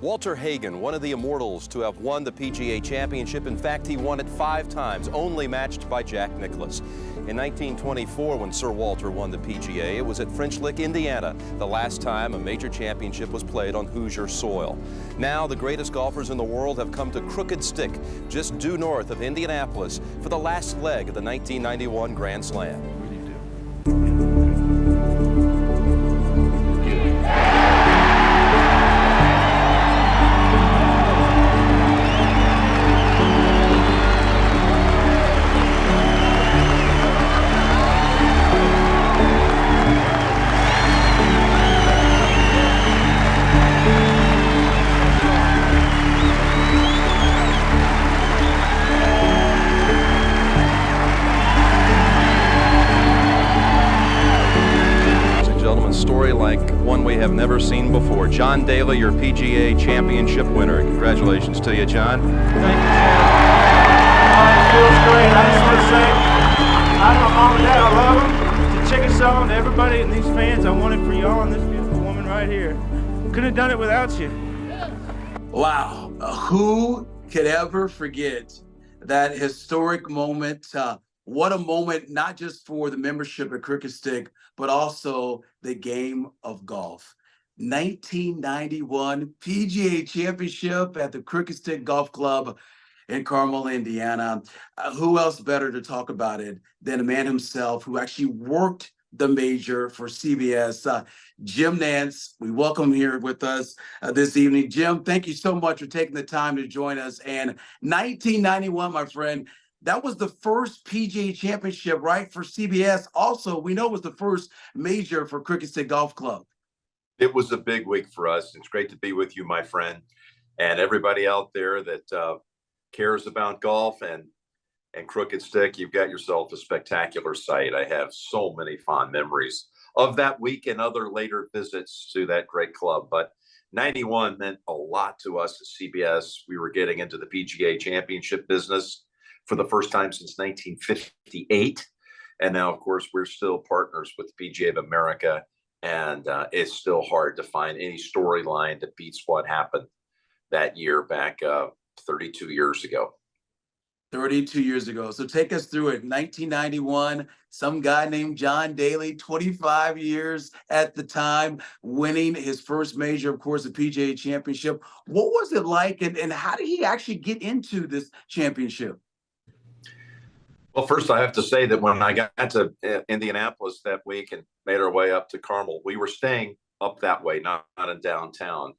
Walter Hagen, one of the immortals to have won the PGA Championship. In fact, he won it 5 times, only matched by Jack Nicklaus. In 1924, when Sir Walter won the PGA, it was at French Lick, Indiana, the last time a major championship was played on Hoosier soil. Now, the greatest golfers in the world have come to Crooked Stick, just due north of Indianapolis, for the last leg of the 1991 Grand Slam. Story like one we have never seen before. John Daly, your PGA Championship winner. Congratulations to you, John. Thank you, Jim. It feels great. I just want to say, I know Mom and Dad, I love them. The chicken song, to everybody and these fans, I want it for y'all and this beautiful woman right here. Couldn't have done it without you. Wow. Who could ever forget that historic moment? What a moment, not just for the membership at Crooked Stick, but also the game of golf. 1991 PGA Championship at the Crooked Stick Golf Club in Carmel, Indiana. Who else better to talk about it than the man himself who actually worked the major for CBS, Jim Nantz. We welcome him here with us this evening. Jim, thank you so much for taking the time to join us. And 1991, my friend, that was the first PGA Championship, right, for CBS. Also, we know it was the first major for Crooked Stick Golf Club. It was a big week for us. It's great to be with you, my friend, and everybody out there that cares about golf and Crooked Stick. You've got yourself a spectacular site. I have so many fond memories of that week and other later visits to that great club. But 91 meant a lot to us at CBS. We were getting into the PGA Championship business for the first time since 1958. And now, of course, we're still partners with the PGA of America. And it's still hard to find any storyline that beats what happened that year back 32 years ago. 32 years ago. So take us through it. 1991, some guy named John Daly, 25 years at the time, winning his first major, of course, the PGA Championship. What was it like, and how did he actually get into this championship? Well, first, I have to say that when I got to Indianapolis that week and made our way up to Carmel, we were staying up that way, not in downtown.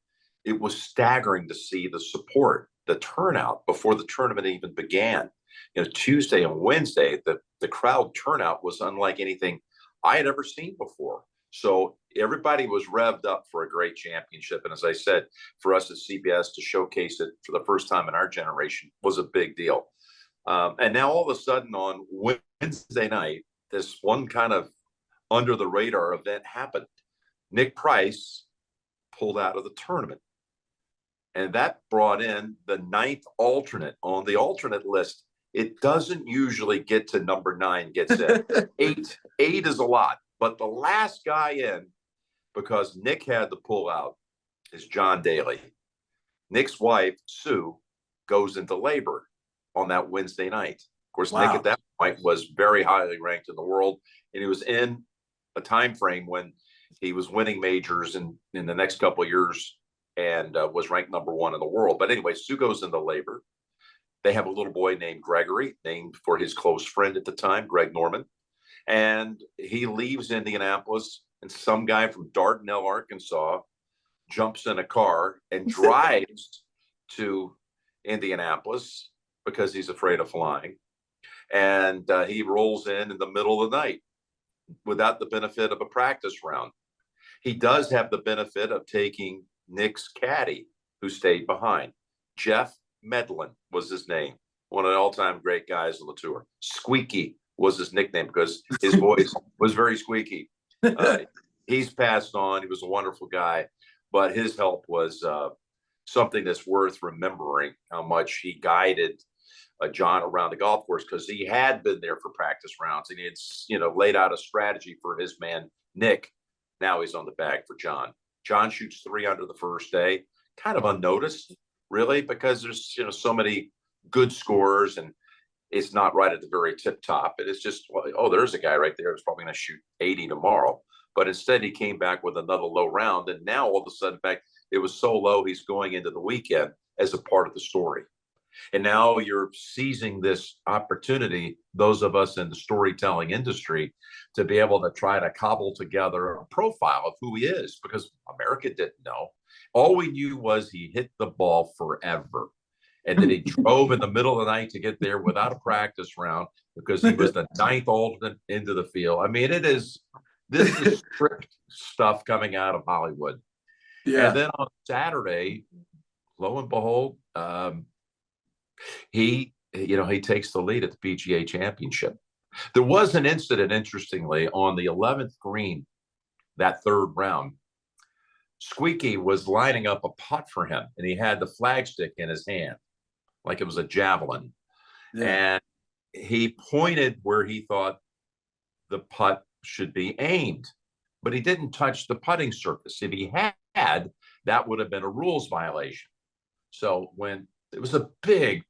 It was staggering to see the support, the turnout before the tournament even began. You know, Tuesday and Wednesday, the crowd turnout was unlike anything I had ever seen before. So everybody was revved up for a great championship. And as I said, for us at CBS to showcase it for the first time in our generation was a big deal. And now all of a sudden on Wednesday night, this one kind of under the radar event happened. Nick Price pulled out of the tournament. And that brought in the 9th alternate on the alternate list. It doesn't usually get to number 9 gets in. Eight is a lot. But the last guy in, because Nick had to pull out, is John Daly. Nick's wife, Sue, goes into labor on that Wednesday night. Of course, wow. Nick at that point was very highly ranked in the world, and he was in a time frame when he was winning majors in the next couple of years and was ranked number 1 in the world. But anyway, Sue goes into labor. They have a little boy named Gregory, named for his close friend at the time, Greg Norman. And he leaves Indianapolis, and some guy from Dardanelle, Arkansas, jumps in a car and drives to Indianapolis because he's afraid of flying. And he rolls in the middle of the night without the benefit of a practice round. He does have the benefit of taking Nick's caddy, who stayed behind. Jeff Medlin was his name, one of the all-time great guys on the tour. Squeaky was his nickname because his voice was very squeaky. He's passed on. He was a wonderful guy, but his help was something that's worth remembering, how much he guided John around the golf course, because he had been there for practice rounds and he had, laid out a strategy for his man, Nick. Now he's on the bag for John. John shoots 3 under the first day, kind of unnoticed, really, because there's, so many good scorers, and it's not right at the very tip top. It is just, well, oh, there's a guy right there who's probably going to shoot 80 tomorrow. But instead, he came back with another low round. And now all of a sudden, in fact, it was so low, he's going into the weekend as a part of the story. And now you're seizing this opportunity, those of us in the storytelling industry, to be able to try to cobble together a profile of who he is, because America didn't know. All we knew was he hit the ball forever. And then he drove in the middle of the night to get there without a practice round because he was the ninth alternate into the field. I mean, this is strict stuff coming out of Hollywood. Yeah. And then on Saturday, lo and behold, he takes the lead at the PGA Championship. There was an incident, interestingly, on the 11th green, that third round. Squeaky was lining up a putt for him, and he had the flagstick in his hand, like it was a javelin. Yeah. And he pointed where he thought the putt should be aimed, but he didn't touch the putting surface. If he had, that would have been a rules violation. So when it was a big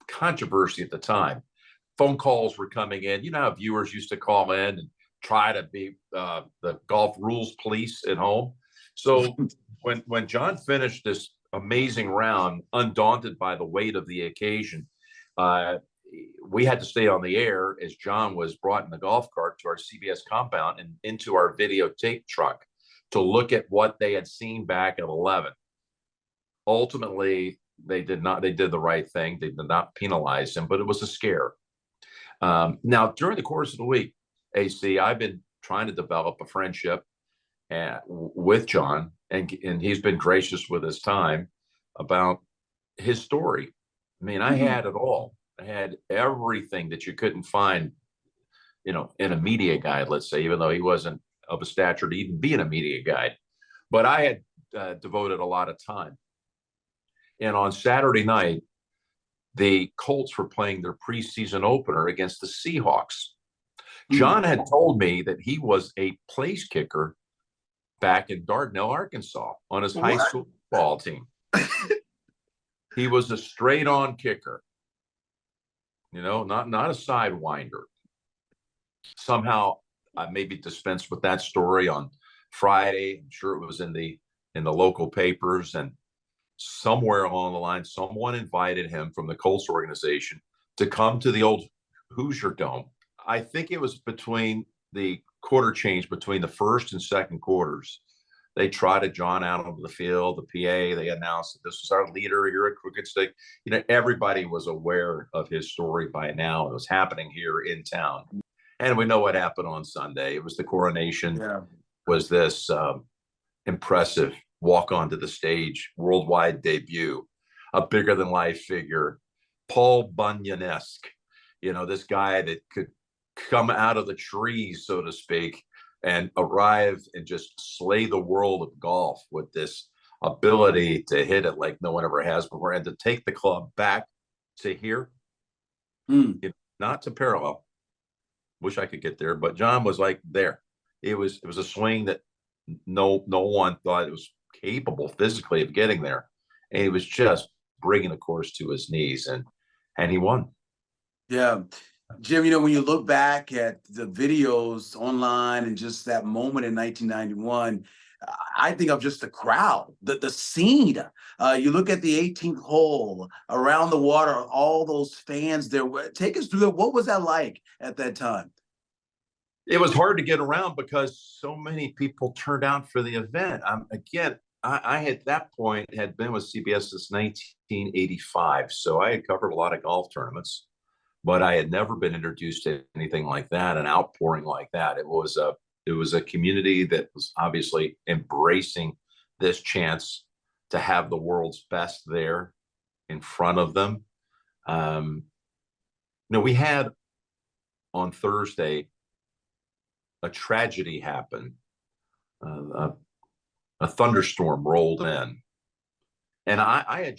controversy at the time, phone calls were coming in. You know how viewers used to call in and try to be the golf rules police at home. So when John finished this amazing round, undaunted by the weight of the occasion, we had to stay on the air as John was brought in the golf cart to our CBS compound and into our videotape truck to look at what they had seen back at 11. Ultimately, they did the right thing. They did not penalize him, but it was a scare. Now, during the course of the week, AC, I've been trying to develop a friendship with John, and he's been gracious with his time about his story. I mean, I had it all. I had everything that you couldn't find, in a media guide, let's say, even though he wasn't of a stature to even be in a media guide. But I had devoted a lot of time. And on Saturday night, the Colts were playing their preseason opener against the Seahawks. John had told me that he was a place kicker back in Dardanelle, Arkansas, on his high school football team. He was a straight-on kicker, not a sidewinder. Somehow, I maybe dispensed with that story on Friday. I'm sure it was in the local papers, and somewhere along the line, someone invited him from the Colts organization to come to the old Hoosier Dome. I think it was between the quarter change between the first and second quarters. They trotted John out onto the field, the PA, they announced that this was our leader here at Crooked Stick. Everybody was aware of his story by now. It was happening here in town. And we know what happened on Sunday. It was the coronation. Yeah. Was this impressive walk onto the stage, worldwide debut, a bigger than life figure, Paul Bunyan-esque, this guy that could come out of the trees, so to speak, and arrive and just slay the world of golf with this ability to hit it like no one ever has before, and to take the club back to here, not to parallel. Wish I could get there, but John was like there. It was a swing that no one thought it was capable physically of getting there, and he was just bringing the course to his knees, and he won. Yeah. Jim, when you look back at the videos online and just that moment in 1991, I think of just the crowd, the scene. You look at the 18th hole, around the water, all those fans there. Take us through it. What was that like at that time? It was hard to get around because so many people turned out for the event. I at that point had been with CBS since 1985, so I had covered a lot of golf tournaments, but I had never been introduced to anything like that, an outpouring like that. It was a community that was obviously embracing this chance to have the world's best there in front of them. We had on Thursday a tragedy happen. A thunderstorm rolled in, and I had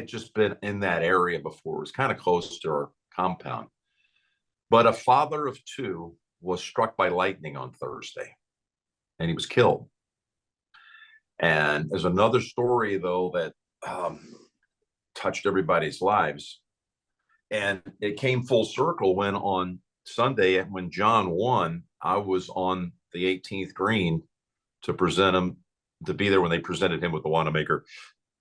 just been in that area before. It was kind of close to our compound, but a father of two was struck by lightning on Thursday, and he was killed. And there's another story, though, that touched everybody's lives. And it came full circle when on Sunday, when John won, I was on the 18th green to present him, to be there when they presented him with the Wanamaker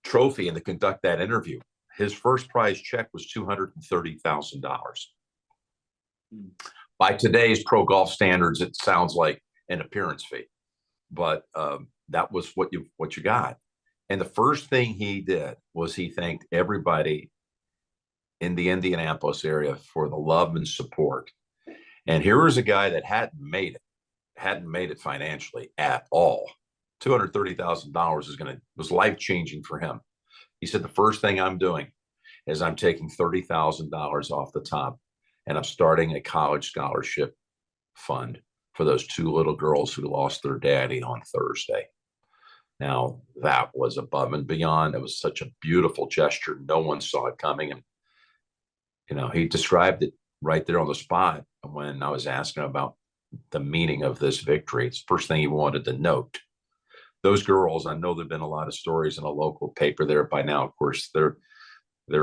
trophy and to conduct that interview. His first prize check was $230,000. By today's pro golf standards, it sounds like an appearance fee, but that was what you got. And the first thing he did was he thanked everybody in the Indianapolis area for the love and support. And here was a guy that hadn't made it financially at all. $230,000 was life-changing for him. He said, the first thing I'm doing is I'm taking $30,000 off the top and I'm starting a college scholarship fund for those two little girls who lost their daddy on Thursday. Now, that was above and beyond. It was such a beautiful gesture. No one saw it coming. And, he described it right there on the spot when I was asking him about the meaning of this victory. It's the first thing he wanted to note. Those girls, I know there've been a lot of stories in a local paper there by now. Of course, they're in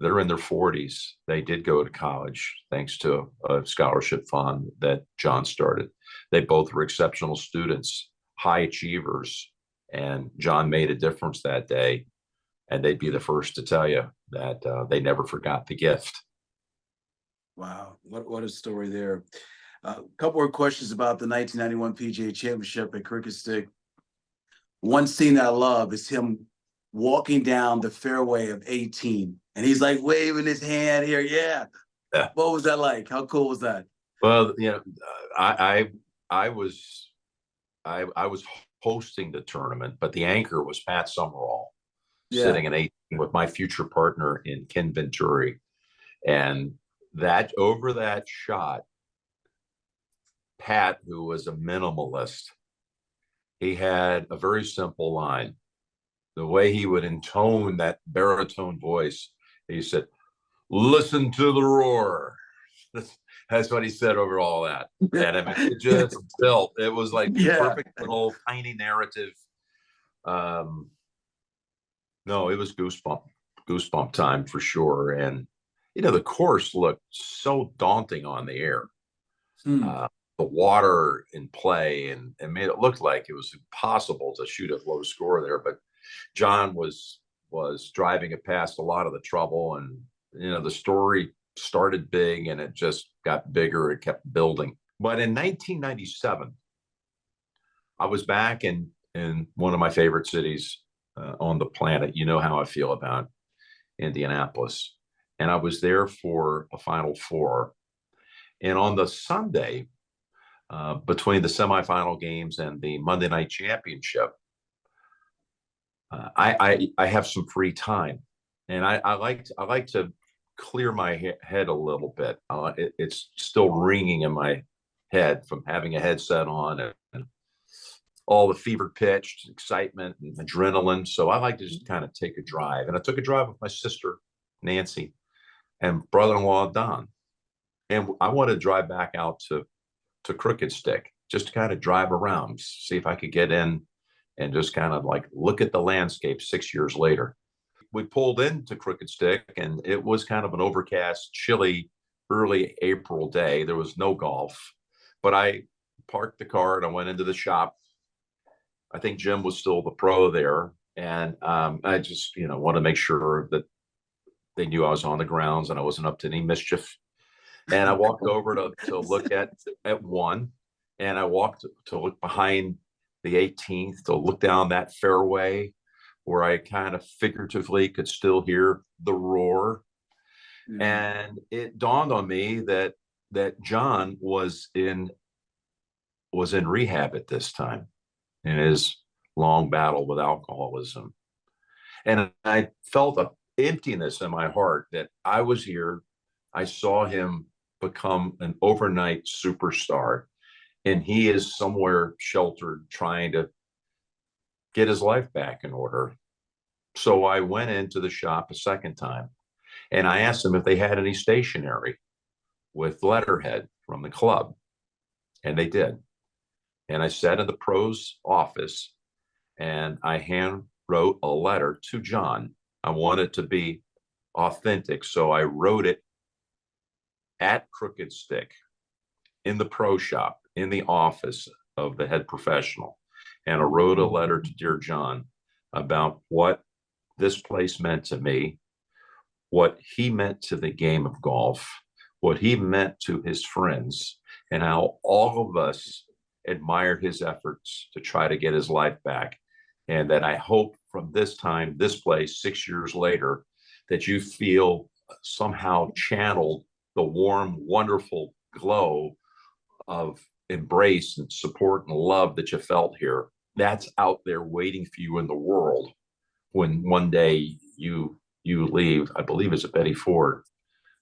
their 40s. They did go to college thanks to a scholarship fund that John started. They both were exceptional students, high achievers, and John made a difference that day. And they'd be the first to tell you that they never forgot the gift. Wow, what a story there. A couple more questions about the 1991 PGA Championship at Cricket Stick. One scene that I love is him walking down the fairway of 18, and he's like waving his hand here. Yeah. What was that like? How cool was that? Well, I was hosting the tournament, but the anchor was Pat Summerall, sitting at 18 with my future partner in Ken Venturi, and that over that shot, Pat, who was a minimalist, he had a very simple line. The way he would intone that baritone voice, he said, "Listen to the roar." That's what he said over all that. And I mean, it just built. It was like the perfect little tiny narrative. No, it was goosebump time for sure. And, the course looked so daunting on the air. The water in play and made it look like it was impossible to shoot a low score there. But John was driving it past a lot of the trouble. And, the story started big and it just got bigger. It kept building. But in 1997, I was back in one of my favorite cities on the planet. You know how I feel about Indianapolis. And I was there for a Final Four. And on the Sunday, between the semifinal games and the Monday night championship, I have some free time, and I like to clear my head a little bit. It's still ringing in my head from having a headset on and all the fever pitched excitement and adrenaline. So I like to just kind of take a drive, and I took a drive with my sister Nancy and brother-in-law Don, and I wanted to drive back out to Crooked Stick, just to kind of drive around, see if I could get in and just kind of like look at the landscape 6 years later. We pulled into Crooked Stick and it was kind of an overcast, chilly, early April day. There was no golf, but I parked the car and I went into the shop. I think Jim was still the pro there. And I just, want to make sure that they knew I was on the grounds and I wasn't up to any mischief. And I walked over to look at one, and I walked to look behind the 18th to look down that fairway where I kind of figuratively could still hear the roar. Mm-hmm. And it dawned on me that John was in rehab at this time in his long battle with alcoholism. And I felt an emptiness in my heart that I was here. I saw him become an overnight superstar, and he is somewhere sheltered trying to get his life back in order. So I went into the shop a second time and I asked them if they had any stationery with letterhead from the club, and they did. And I sat in the pro's office and I hand wrote a letter to John. I wanted it to be authentic, so I wrote it at Crooked Stick, in the pro shop, in the office of the head professional. And I wrote a letter to dear John about what this place meant to me, what he meant to the game of golf, what he meant to his friends, and how all of us admire his efforts to try to get his life back. And that I hope from this time, this place, 6 years later, that you feel somehow channeled the warm, wonderful glow of embrace and support and love that you felt here. That's out there waiting for you in the world when one day you leave. I believe it's at Betty Ford,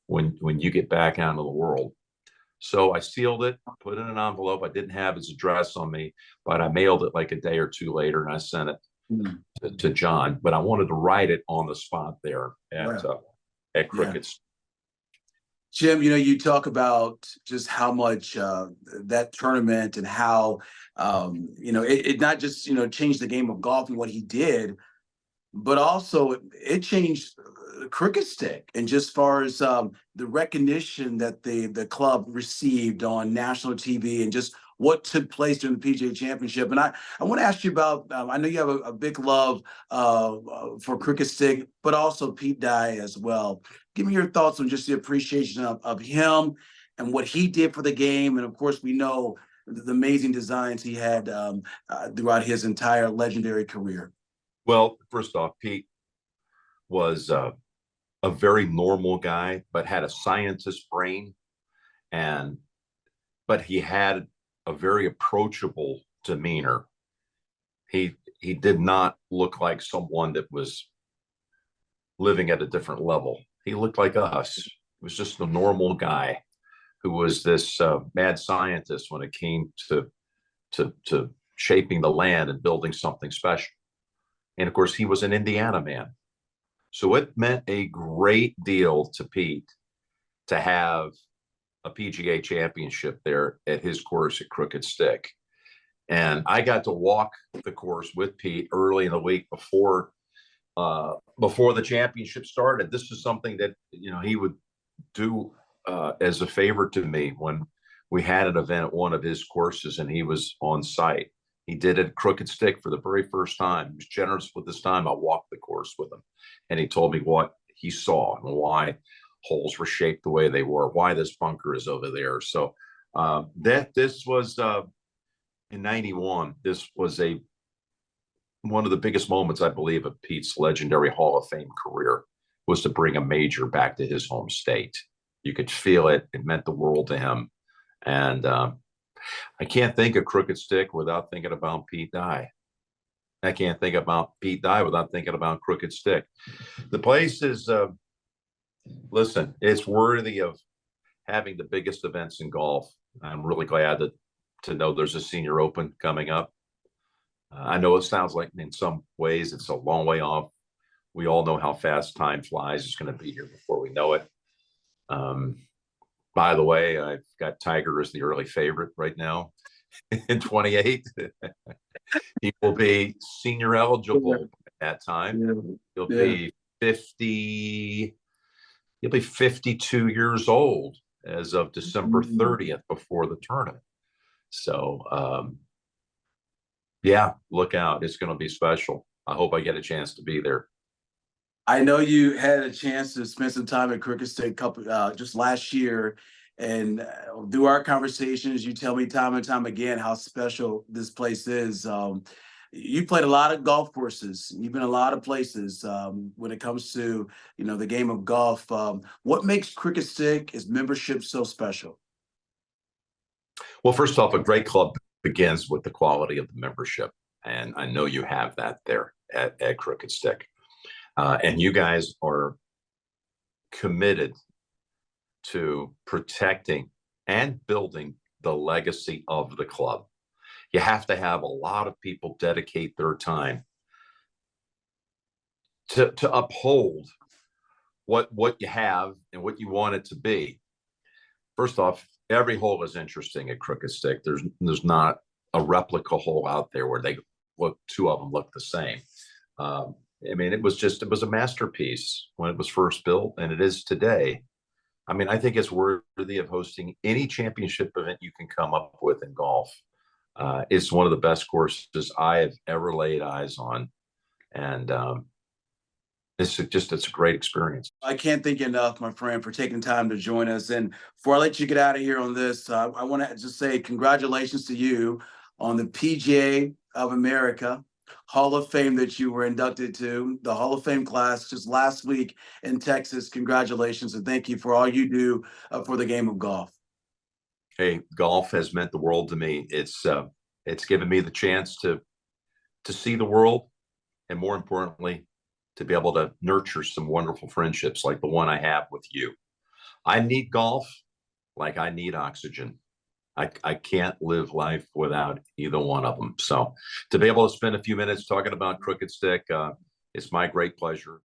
when you get back out into the world. So I sealed it, put it in an envelope. I didn't have his address on me, but I mailed it like a day or two later, and I sent it to John. But I wanted to write it on the spot there at Crickett's. Jim, you talk about just how much that tournament and how, it not just, changed the game of golf and what he did, but also it changed Cricket Stick, and just far as the recognition that the club received on national TV and just what took place during the PGA Championship. And I want to ask you about, I know you have a big love for Cricket Stick, but also Pete Dye as well. Give me your thoughts on just the appreciation of him and what he did for the game. And of course, we know the amazing designs he had throughout his entire legendary career. Well, first off, Pete was a very normal guy, but had a scientist brain, but he had a very approachable demeanor. He did not look like someone that was living at a different level. He looked like us. He was just a normal guy who was this mad scientist when it came to shaping the land and building something special. And of course, he was an Indiana man. So it meant a great deal to Pete to have a PGA championship there at his course at Crooked Stick. And I got to walk the course with Pete early in the week before the championship started. This is something that, he would do as a favor to me when we had an event at one of his courses and he was on site. He did it at Crooked Stick for the very first time. He was generous with his time. I walked the course with him, and he told me what he saw and why holes were shaped the way they were, why this bunker is over there. So this was in '91. This was one of the biggest moments, I believe, of Pete's legendary Hall of Fame career, was to bring a major back to his home state. You could feel it. It meant the world to him. And I can't think of Crooked Stick without thinking about Pete Dye. I can't think about Pete Dye without thinking about Crooked Stick. The place is, listen, it's worthy of having the biggest events in golf. I'm really glad to know there's a Senior Open coming up. I know it sounds like in some ways it's a long way off. We all know how fast time flies. It's going to be here before we know it. By the way, I've got Tiger as the early favorite right now in 28. He will be senior eligible at that time. He'll be 50. He'll be 52 years old as of December 30th before the tournament. So, look out. It's going to be special. I hope I get a chance to be there. I know you had a chance to spend some time at Crooked Stick just last year, and through our conversations, you tell me time and time again how special this place is. You played a lot of golf courses. You've been a lot of places when it comes to the game of golf. What makes Crooked Stick, its membership, so special? Well, first off, a great club begins with the quality of the membership, and I know you have that there at Crooked Stick. And you guys are committed to protecting and building the legacy of the club. You have to have a lot of people dedicate their time to uphold what you have and what you want it to be. First off, every hole is interesting at Crooked Stick. There's not a replica hole out there where they two of them look the same. I mean, it was a masterpiece when it was first built, and it is today. I mean, I think it's worthy of hosting any championship event you can come up with in golf. It's one of the best courses I have ever laid eyes on. And it's a great experience. I can't thank you enough, my friend, for taking time to join us. And before I let you get out of here on this, I want to just say congratulations to you on the PGA of America Hall of Fame that you were inducted to, the Hall of Fame class just last week in Texas. Congratulations, and thank you for all you do for the game of golf. Hey, golf has meant the world to me. It's given me the chance to see the world, and more importantly, to be able to nurture some wonderful friendships like the one I have with you. I need golf like I need oxygen. I can't live life without either one of them. So to be able to spend a few minutes talking about Crooked Stick, it's my great pleasure.